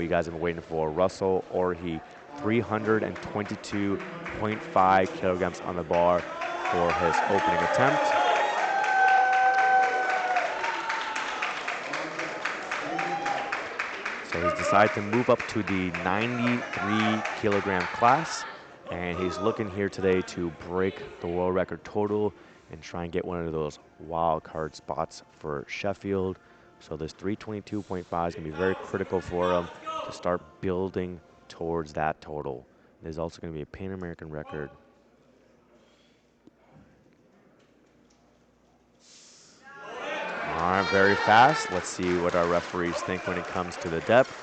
you guys have been waiting for. Russel Orhii, 322.5 kilograms on the bar for his opening attempt. So he's decided to move up to the 93 kilogram class, and he's looking here today to break the world record total and try and get one of those wild card spots for Sheffield. So this 322.5 is going to be very critical for him to start building towards that total. There's also going to be a Pan American record. All right, very fast. Let's see what our referees think when it comes to the depth.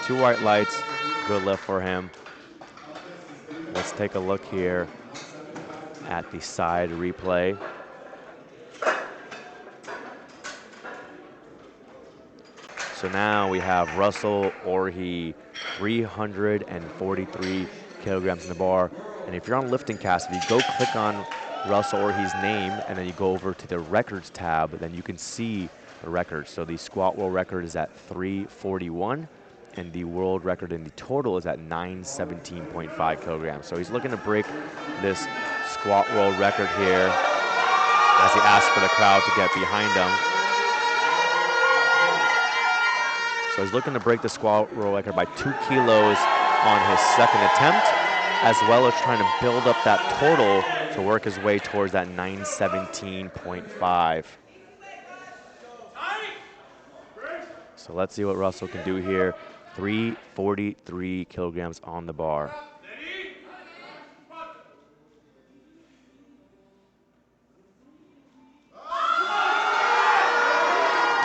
2 white lights, good lift for him. Let's take a look here at the side replay. So now we have Russel Orhii, 343 kilograms in the bar. And if you're on Lifting Cast, if you go click on Russel Orhii's name and then you go over to the records tab, then you can see the records. So the squat world record is at 341, and the world record in the total is at 917.5 kilograms. So he's looking to break this squat world record here as he asks for the crowd to get behind him. So he's looking to break the squat world record by 2 kilos on his second attempt, as well as trying to build up that total to work his way towards that 917.5. So let's see what Russel can do here. 343 kilograms on the bar.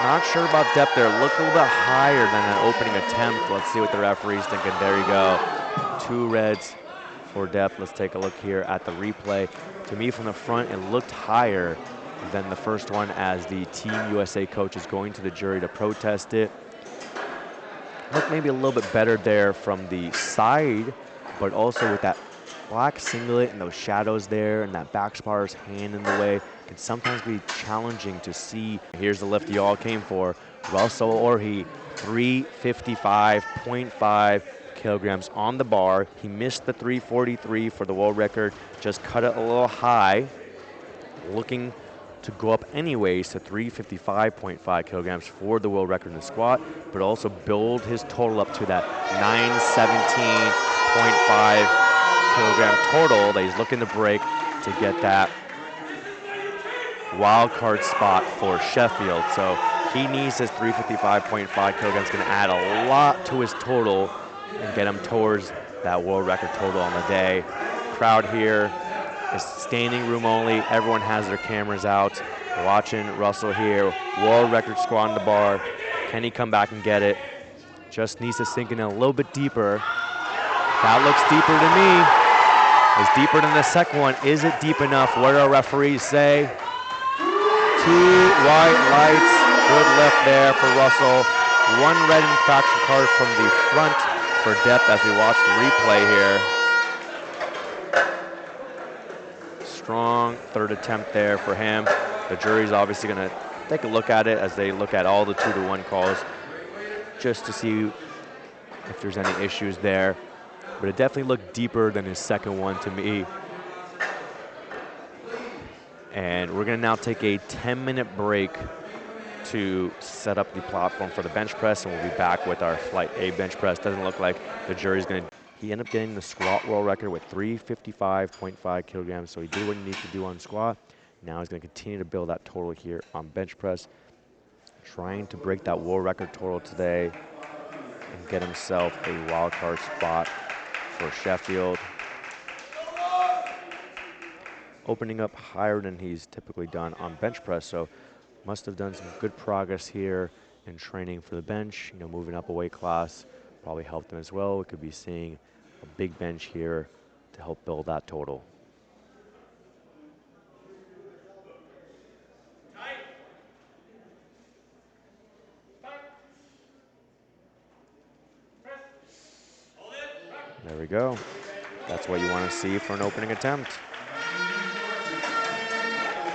Not sure about depth there. Looked a little bit higher than that opening attempt. Let's see what the referee's thinking. There you go. 2 reds for depth. Let's take a look here at the replay. To me, from the front, it looked higher than the first one as the Team USA coach is going to the jury to protest it. Looked maybe a little bit better there from the side, but also with that black singlet and those shadows there and that back spar's hand in the way, can sometimes be challenging to see. Here's the lift you all came for. Russel Orhii, 355.5 kilograms on the bar. He missed the 343 for the world record, just cut it a little high. Looking to go up anyways to 355.5 kilograms for the world record in the squat, but also build his total up to that 917.5 kilogram total that he's looking to break to get that wild card spot for Sheffield. So he needs his 355.5 kilograms, going to add a lot to his total and get him towards that world record total on the day. Crowd here is standing room only. Everyone has their cameras out, watching Russel here. World record squat on the bar. Can he come back and get it? Just needs to sink in a little bit deeper. That looks deeper to me. It's deeper than the second one. Is it deep enough? What do our referees say? 2 white lights. Good lift there for Russel. 1 red infraction card from the front for depth as we watch the replay here. Strong third attempt there for him. The jury's obviously going to take a look at it as they look at all the 2-to-1 calls just to see if there's any issues there. But it definitely looked deeper than his second one to me. And we're going to now take a 10-minute break to set up the platform for the bench press, and we'll be back with our Flight A bench press. Doesn't look like the jury's going to. He ended up getting the squat world record with 355.5 kilograms, so he did what he needed to do on squat. Now he's going to continue to build that total here on bench press, trying to break that world record total today and get himself a wild card spot for Sheffield. Opening up higher than he's typically done on bench press, so must have done some good progress here in training for the bench. You know, moving up a weight class probably helped him as well. We could be seeing a big bench here to help build that total. There we go. That's what you want to see for an opening attempt.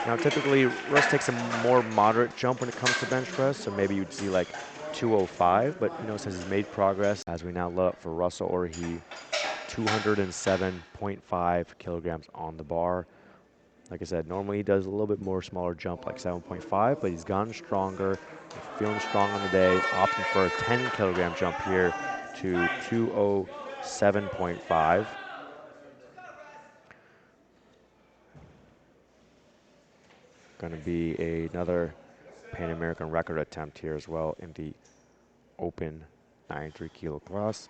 Now typically, Russ takes a more moderate jump when it comes to bench press, so maybe you'd see like 205, but since he's made progress, as we now look for Russel Orhii, 207.5 kilograms on the bar. Like I said, normally he does a little bit more smaller jump, like 7.5, but he's gotten stronger, feeling strong on the day, opting for a 10 kilogram jump here to 207.5. Going to be another Pan American record attempt here as well in the open 93 kilo class.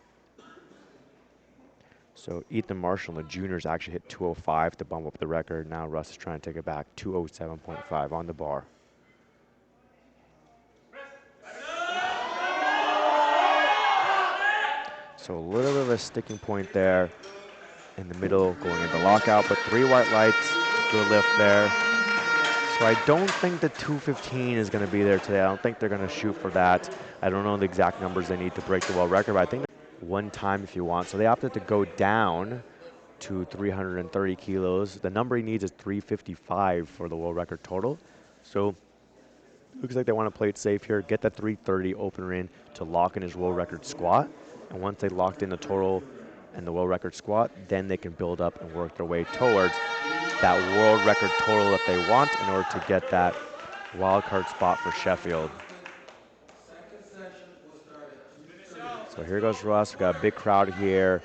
So Ethan Marshall and the juniors actually hit 205 to bump up the record. Now Russ is trying to take it back, 207.5 on the bar. So a little bit of a sticking point there in the middle going into lockout, but 3 white lights, good lift there. So I don't think the 215 is going to be there today. I don't think they're going to shoot for that. I don't know the exact numbers they need to break the world record, but I think one time if you want. So they opted to go down to 330 kilos. The number he needs is 355 for the world record total. So looks like they want to play it safe here, get that 330 opener in to lock in his world record squat. And once they locked in the total and the world record squat, then they can build up and work their way towards that world record total that they want in order to get that wild card spot for Sheffield. So here goes Russ. We've got a big crowd here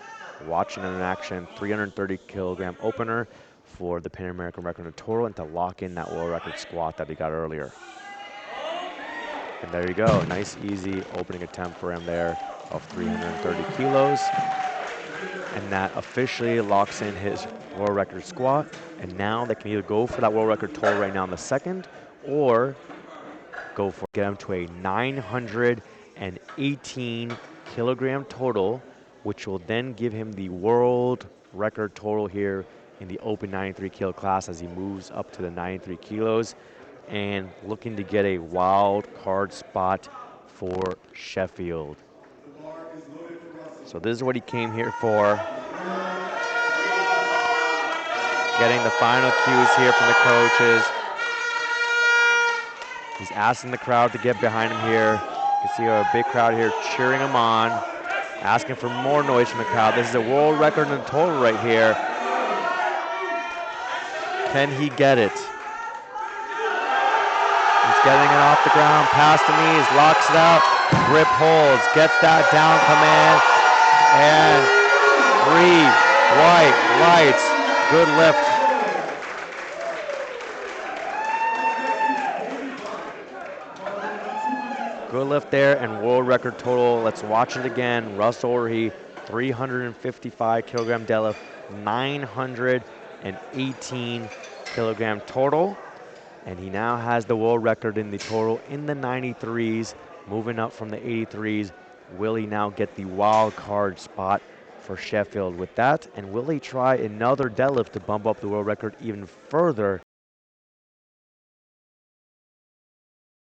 watching in action. 330 kilogram opener for the Pan American record in total and to lock in that world record squat that he got earlier. And there you go. Nice, easy opening attempt for him there of 330 kilos. And that officially locks in his world record squat. And now they can either go for that world record total right now in the second or go for get him to a 918 kilogram total, which will then give him the world record total here in the open 93 kilo class as he moves up to the 93 kilos and looking to get a wild card spot for Sheffield. So this is what he came here for. Getting the final cues here from the coaches. He's asking the crowd to get behind him here. You can see a big crowd here cheering him on, asking for more noise from the crowd. This is a world record in total right here. Can he get it? He's getting it off the ground, past the knees, locks it out, grip holds, gets that down command, and 3 white lights. Good lift. Good lift there and world record total. Let's watch it again. Russel Orhii, 355 kilogram deadlift, 918 kilogram total. And he now has the world record in the total in the 93s, moving up from the 83s. Will he now get the wild card spot for Sheffield with that? And will he try another deadlift to bump up the world record even further